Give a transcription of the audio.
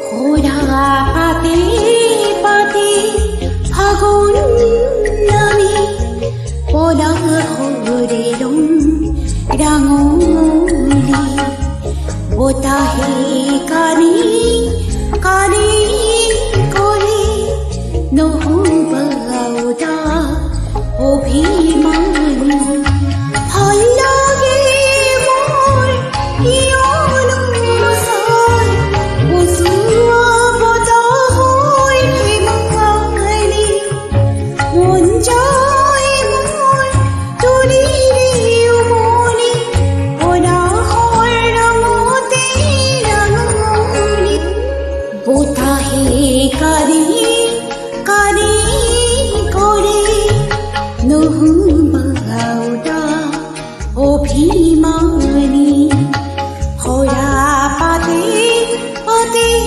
ঘোড়া পাতে পাতে ফাগুন নামে পলা হৰে ৰাঙলি বোতাহে কানে কানে কৰে নহবৌদা অভিমান ভাল লাগে মোৰ কিয়নো বজোৱা বতাহ হৈ ধেমালি মন যায় মোৰ তুলিৰে উমলি পলাশৰ ৰঙতে ৰাঙলি বোতাহে কানে